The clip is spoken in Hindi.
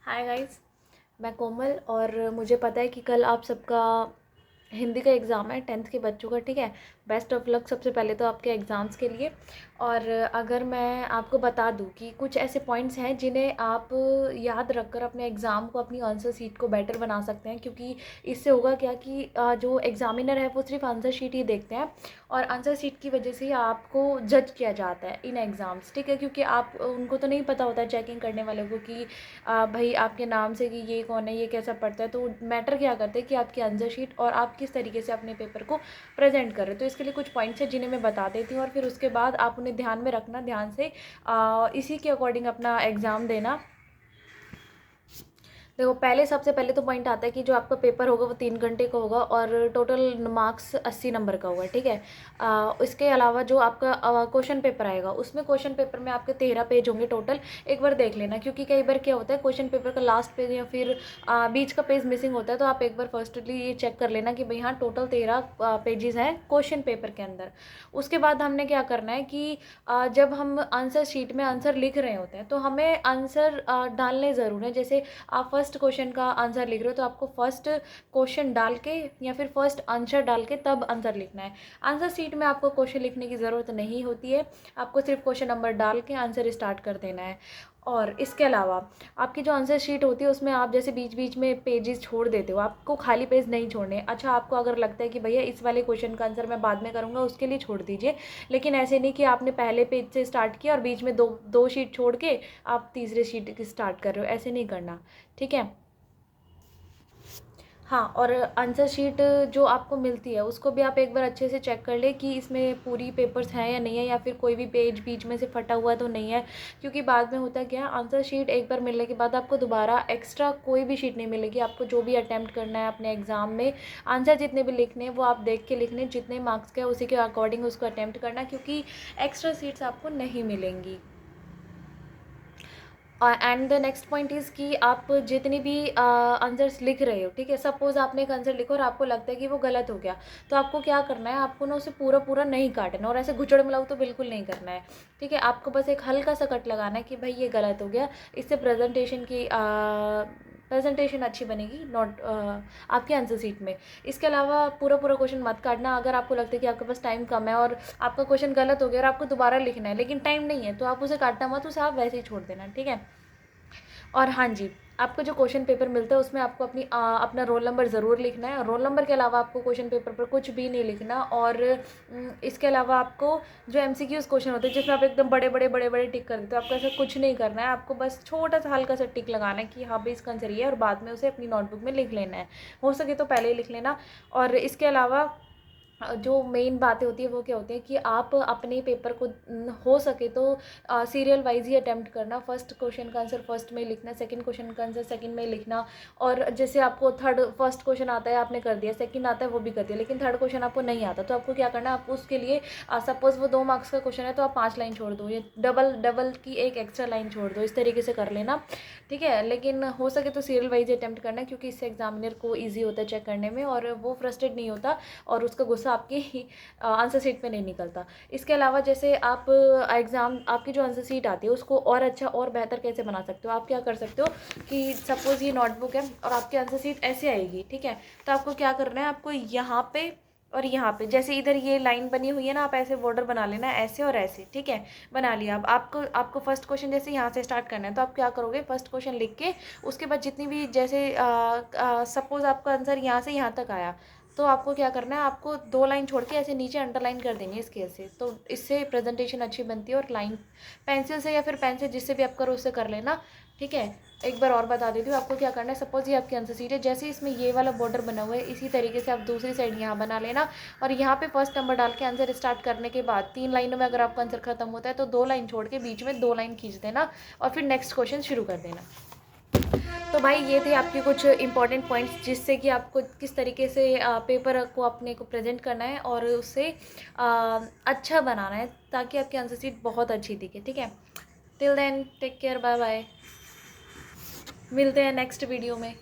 हाय गाइस, मैं कोमल। और मुझे पता है कि कल आप सबका हिंदी का एग्ज़ाम है, 10th के बच्चों का। ठीक है, बेस्ट ऑफ लक सबसे पहले तो आपके एग्ज़ाम्स के लिए। और अगर मैं आपको बता दूं कि कुछ ऐसे पॉइंट्स हैं जिन्हें आप याद रखकर अपने एग्ज़ाम को, अपनी आंसर शीट को बेटर बना सकते हैं, क्योंकि इससे होगा क्या कि जो एग्ज़ामिनर है वो सिर्फ आंसर शीट ही देखते हैं और आंसर शीट की वजह से ही आपको जज किया जाता है इन एग्ज़ाम्स। ठीक है, क्योंकि आप उनको तो नहीं पता होता है चेकिंग करने वालों को कि भाई आपके नाम से कि ये कौन है, ये कैसा पढ़ता है। तो मैटर क्या करते हैं कि आपकी आंसर शीट और आप किस तरीके से अपने पेपर को प्रेजेंट कर रहे हो। तो इसके लिए कुछ पॉइंट्स हैं जिन्हें मैं बता देती हूँ और फिर उसके बाद आप उन्हें ध्यान में रखना, ध्यान से इसी के अकॉर्डिंग अपना एग्ज़ाम देना। देखो, सबसे पहले तो पॉइंट आता है कि जो आपका पेपर होगा वो 3 घंटे का होगा और टोटल मार्क्स 80 नंबर का होगा। ठीक है, इसके अलावा जो आपका क्वेश्चन पेपर आएगा उसमें क्वेश्चन पेपर में आपके 13 पेज होंगे टोटल। एक बार देख लेना, क्योंकि कई बार क्या होता है क्वेश्चन पेपर का लास्ट पेज या फिर बीच का पेज मिसिंग होता है। तो आप एक बार फर्स्टली ये चेक कर लेना कि भाई हाँ, टोटल 13 पेजेस हैं क्वेश्चन पेपर के अंदर। उसके बाद हमने क्या करना है कि जब हम आंसर शीट में आंसर लिख रहे होते हैं तो हमें आंसर डालने ज़रूर है। जैसे आप फर्स्ट क्वेश्चन का आंसर लिख रहे हो तो आपको फर्स्ट क्वेश्चन डाल के या फिर फर्स्ट आंसर डाल के तब आंसर लिखना है। आंसर शीट में आपको क्वेश्चन लिखने की ज़रूरत नहीं होती है, आपको सिर्फ क्वेश्चन नंबर डाल के आंसर स्टार्ट कर देना है। और इसके अलावा आपकी जो आंसर शीट होती है उसमें आप जैसे बीच बीच में पेजेस छोड़ देते हो, आपको खाली पेज नहीं छोड़ने। अच्छा, आपको अगर लगता है कि भैया इस वाले क्वेश्चन का आंसर मैं बाद में करूँगा, उसके लिए छोड़ दीजिए। लेकिन ऐसे नहीं कि आपने पहले पेज से स्टार्ट किया और बीच में दो दो शीट छोड़ के आप तीसरे शीट की स्टार्ट कर रहे हो, ऐसे नहीं करना। ठीक है। हाँ, और आंसर शीट जो आपको मिलती है उसको भी आप एक बार अच्छे से चेक कर ले कि इसमें पूरी पेपर्स हैं या नहीं है, या फिर कोई भी पेज बीच में से फटा हुआ तो नहीं है। क्योंकि बाद में होता क्या है, आंसर शीट एक बार मिलने के बाद आपको दोबारा एक्स्ट्रा कोई भी शीट नहीं मिलेगी। आपको जो भी अटैम्प्ट करना है अपने एग्जाम में, आंसर जितने भी लिखने हैं वो आप देख के लिखने, जितने मार्क्स के उसी के अकॉर्डिंग उसको अटैम्प्ट करना, क्योंकि एक्स्ट्रा सीट्स आपको नहीं मिलेंगी। And the next point is कि आप जितनी भी आंसर्स लिख रहे हो, ठीक है, सपोज आपने एक आंसर लिखा और आपको लगता है कि वो गलत हो गया, तो आपको क्या करना है, आपको ना उसे पूरा पूरा नहीं काटना और ऐसे घुचड़ मिलाऊ तो बिल्कुल नहीं करना है। ठीक है, आपको बस एक हल्का सा कट लगाना है कि भाई ये गलत हो गया। इससे प्रेजेंटेशन अच्छी बनेगी, नॉट आपकी आंसर सीट में। इसके अलावा पूरा पूरा क्वेश्चन मत काटना। अगर आपको लगता है कि आपके पास टाइम कम है और आपका क्वेश्चन गलत हो गया और आपको दोबारा लिखना है लेकिन टाइम नहीं है, तो आप उसे काटना मत, उसे आप वैसे ही छोड़ देना। ठीक है। और हाँ जी, आपको जो क्वेश्चन पेपर मिलता है उसमें आपको अपना रोल नंबर ज़रूर लिखना है। रोल नंबर के अलावा आपको क्वेश्चन पेपर पर कुछ भी नहीं लिखना। और इसके अलावा आपको जो एमसीक्यूज़ क्वेश्चन होते हैं जिसमें आप एकदम बड़े बड़े बड़े बड़े टिक कर देते हो, आपको ऐसा कुछ नहीं करना है। आपको बस छोटा सा हल्का सा टिक लगाना है कि हाँ भाई इसका आंसर ये है, और बाद में उसे अपनी नोटबुक में लिख लेना है। हो सके तो पहले ही लिख लेना। और इसके अलावा जो मेन बातें होती है वो क्या होती है कि आप अपने पेपर को हो सके तो सीरियल वाइज ही अटैम्प्ट करना। फर्स्ट क्वेश्चन का आंसर फर्स्ट में लिखना, सेकंड क्वेश्चन का आंसर सेकंड में लिखना। और जैसे आपको फर्स्ट क्वेश्चन आता है आपने कर दिया, सेकंड आता है वो भी कर दिया, लेकिन थर्ड क्वेश्चन आपको नहीं आता, तो आपको क्या करना है, आपको उसके लिए सपोज वो 2 मार्क्स का क्वेश्चन है तो आप 5 लाइन छोड़ दो, ये डबल डबल की एक एक्स्ट्रा लाइन छोड़ दो, इस तरीके से कर लेना। ठीक है, लेकिन हो सके तो सीरियल वाइज अटैम्प्ट करना, क्योंकि इससे एग्जामिनर को ईजी होता है चेक करने में और वो फ्रस्ट्रेट नहीं होता और उसका गुस्सा आपकी आंसर शीट पे नहीं निकलता। इसके अलावा जैसे आप आपकी जो आंसर शीट आती है उसको और अच्छा और बेहतर कैसे बना सकते हो, आप क्या कर सकते हो कि सपोज़ ये नोटबुक है और आपकी आंसर शीट ऐसे आएगी। ठीक है, तो आपको क्या करना है, आपको यहाँ पे और यहाँ पे, जैसे इधर ये लाइन बनी हुई है ना, आप ऐसे बॉर्डर बना लेना, ऐसे और ऐसे। ठीक है, बना लिया। अब आपको फर्स्ट क्वेश्चन जैसे यहाँ से स्टार्ट करना है, तो आप क्या करोगे, फर्स्ट क्वेश्चन लिख के उसके बाद जितनी भी, जैसे सपोज आपका आंसर यहाँ से यहाँ तक आया, तो आपको क्या करना है, आपको 2 लाइन छोड़ के ऐसे नीचे अंडरलाइन कर देनी है स्केल से। तो इससे प्रेजेंटेशन अच्छी बनती है। और लाइन पेंसिल से या फिर पेन से, जिससे भी आप करो उससे कर लेना। ठीक है, एक बार और बता देती हूँ आपको क्या करना है। सपोज ये आपकी आंसर शीट है, जैसे इसमें ये वाला बॉर्डर बना हुआ है, इसी तरीके से आप दूसरी साइड यहाँ बना लेना और यहाँ पे फर्स्ट नंबर डाल के आंसर स्टार्ट करने के बाद 3 लाइनों में अगर आपका आंसर खत्म होता है तो 2 लाइन छोड़ के बीच में 2 लाइन खींच देना और फिर नेक्स्ट क्वेश्चन शुरू कर देना। तो भाई ये थे आपके कुछ इंपॉर्टेंट पॉइंट्स, जिससे कि आपको किस तरीके से पेपर को अपने को प्रेजेंट करना है और उससे अच्छा बनाना है, ताकि आपकी आंसर शीट बहुत अच्छी दिखे। ठीक है, till then take care, bye bye, मिलते हैं नेक्स्ट वीडियो में।